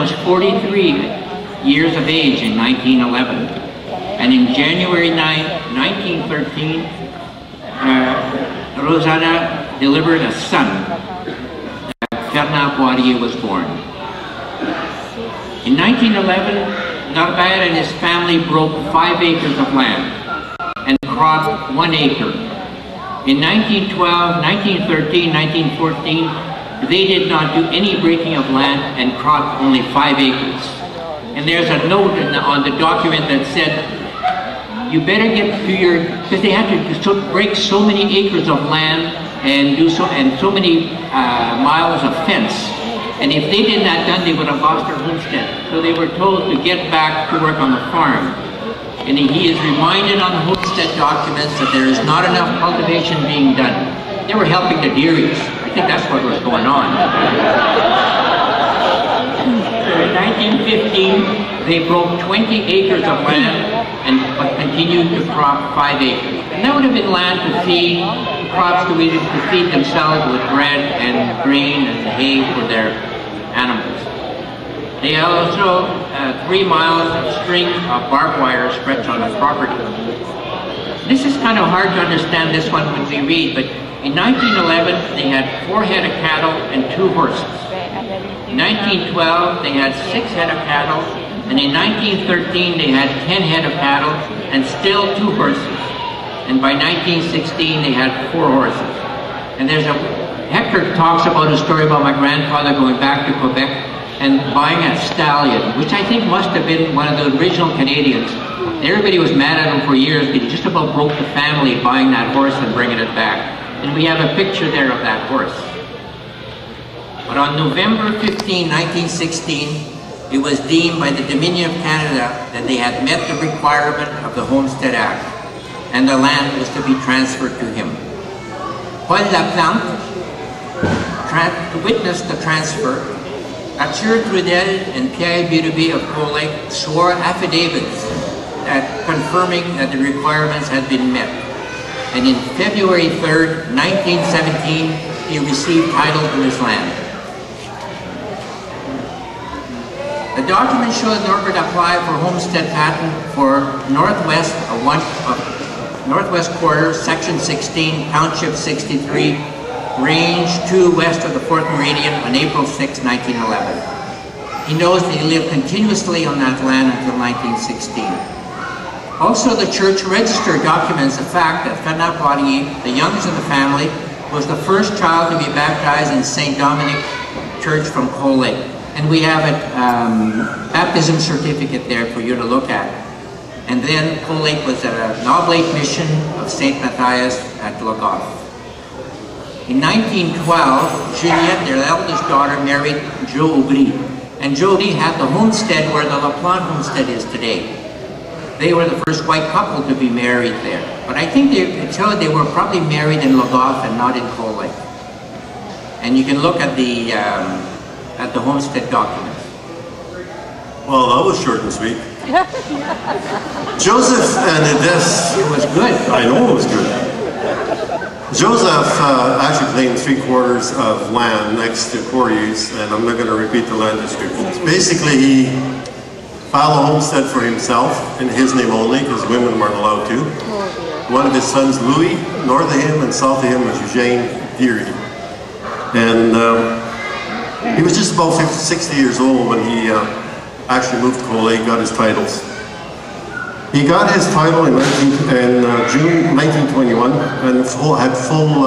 was 43 years of age in 1911. And in January 9, 1913, Rosanna delivered a son. Fernand Poirier was born. In 1911, Norbert and his family broke 5 acres of land and cropped 1 acre. In 1912, 1913, 1914, they did not do any breaking of land and cropped only 5 acres. And there's a note on the document that said, you better get to your, because they had to break so many acres of land and do so many miles of fence. And if they did that done, they would have lost their homestead. So they were told to get back to work on the farm. And he is reminded on the homestead documents that there is not enough cultivation being done. They were helping the dairies. I think that's what was going on. In 1915, they broke 20 acres of land but continued to crop 5 acres. And that would have been land to feed, crops to feed themselves with bread and grain and hay for their animals. They also 3 miles of string of barbed wire stretched on the property. This is kind of hard to understand this one when we read, but in 1911 they had 4 head of cattle and 2 horses. In 1912 they had 6 head of cattle, and in 1913 they had 10 head of cattle and still 2 horses. And by 1916 they had 4 horses. And Hector talks about a story about my grandfather going back to Quebec and buying a stallion, which I think must have been one of the original Canadians. Everybody was mad at him for years, but he just about broke the family buying that horse and bringing it back. And we have a picture there of that horse. But on November 15, 1916, it was deemed by the Dominion of Canada that they had met the requirement of the Homestead Act, and the land was to be transferred to him. Paul Laplante, to witness the transfer, Arthur Trudel and Pierre Birubé of Cold Lake swore affidavits confirming that the requirements had been met. And in February 3rd, 1917, he received title to his land. The document shows Norbert applied for homestead patent for Northwest Quarter, Section 16, Township 63, Range 2 west of the 4th Meridian on April 6, 1911. He knows that he lived continuously on that land until 1916. Also, the church register documents the fact that Fernand Poirier, the youngest of the family, was the first child to be baptized in St. Dominic Church from Cold Lake. And we have a baptism certificate there for you to look at. And then Cold Lake was an oblate mission of St. Matthias at Logoff. In 1912, Juliette, their eldest daughter, married Joe Aubry. And Joe Aubry had the homestead where the Laplante homestead is today. They were the first white couple to be married there. But I think they were probably married in Logoff and not in Cold Lake. And you can look at the homestead documents. Well, that was short and sweet. Joseph and Edith. It was good. I know it was good. Joseph actually claimed 3/4 of land next to Poirier's, and I'm not going to repeat the land descriptions. Basically, he filed a homestead for himself in his name only, because women weren't allowed to. One of his sons, Louis, north of him, and south of him was Eugene Deary. And he was just about 60 years old when he actually moved to Cold Lake, got his titles. He got his title in June 1921 and had full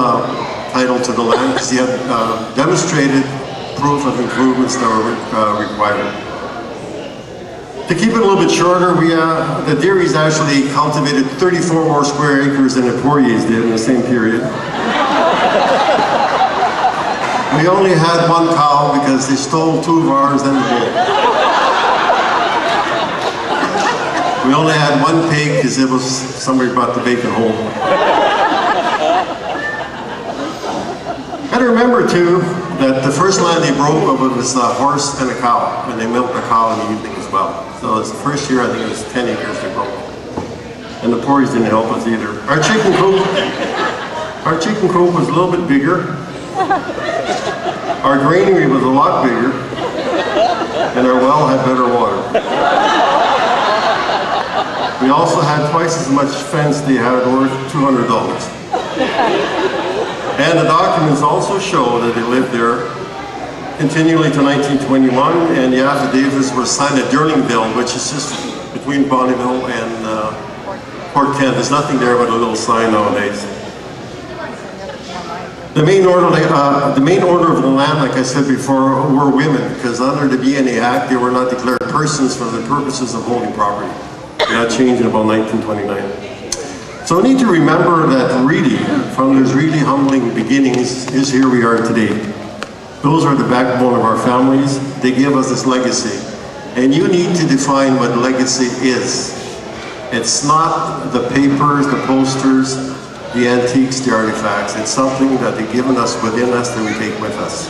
title to the land because he had demonstrated proof of improvements that were required. To keep it a little bit shorter, the Dearys actually cultivated 34 more square acres than the Poiriers did in the same period. We only had 1 cow because they stole 2 of ours and the bull. We only had 1 pig because it was somebody brought the bacon home. Gotta remember too that the first land they broke was a horse and a cow, and they milked the cow in the evening as well. So it's the first year I think it was 10 acres they broke. And the Poiriers didn't help us either. Our chicken coop was a little bit bigger. Our granary was a lot bigger. and our well had better water. We also had twice as much fence they had, worth $200. And the documents also show that they lived there continually to 1921, and the affidavits were signed at Durlingville, which is just between Bonnyville and Port Kent. There's nothing there but a little sign nowadays. The main order of the land, like I said before, were women, because under the BNA Act, they were not declared persons for the purposes of holding property. That changed in about 1929. So we need to remember that really, from those really humbling beginnings, is here we are today. Those are the backbone of our families. They give us this legacy. And you need to define what legacy is. It's not the papers, the posters, the antiques, the artifacts. It's something that they've given us within us that we take with us.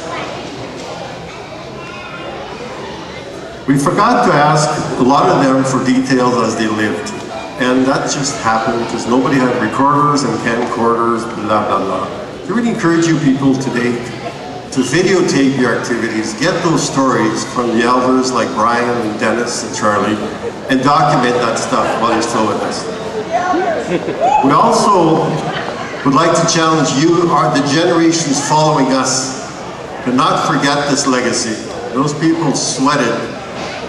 We forgot to ask a lot of them for details as they lived. And that just happened because nobody had recorders and camcorders, blah, blah, blah. I really encourage you people today to videotape your activities, get those stories from the elders like Brian and Dennis and Charlie, and document that stuff while you're still with us. We also would like to challenge you, the generations following us, to not forget this legacy. Those people sweated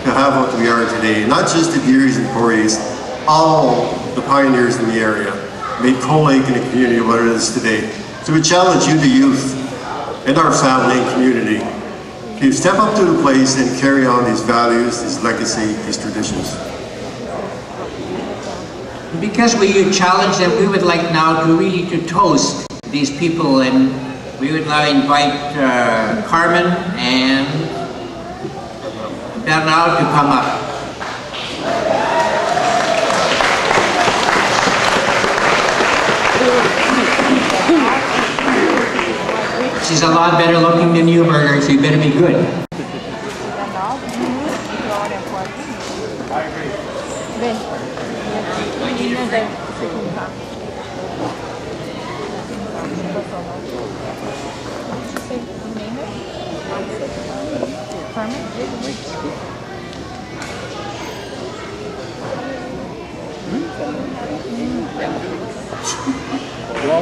to have what we are today. Not just the Gearys and Poiriers, all the pioneers in the area made Cold Lake in the community what it is today. So we challenge you, the youth, and our family and community, to step up to the place and carry on these values, these legacy, these traditions. Because we challenge them, we would like now to really to toast these people, and we would now invite Carmen and Bernard to come up. She's a lot better looking than you, Burger, so you better be good.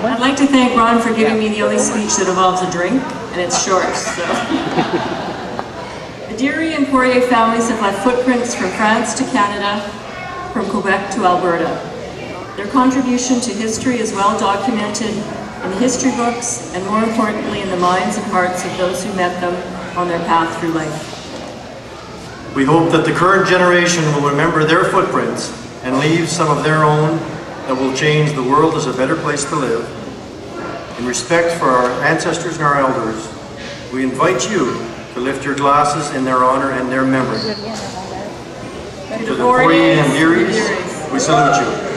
I'd like to thank Ron for giving me the only speech that involves a drink, and it's short, so. The Geary and Poirier families have left footprints from France to Canada, from Quebec to Alberta. Their contribution to history is well documented in the history books, and more importantly in the minds and hearts of those who met them on their path through life. We hope that the current generation will remember their footprints and leave some of their own that will change the world as a better place to live. In respect for our ancestors and our elders, we invite you to lift your glasses in their honor and their memory. To the Poirier and Gearys, we salute you.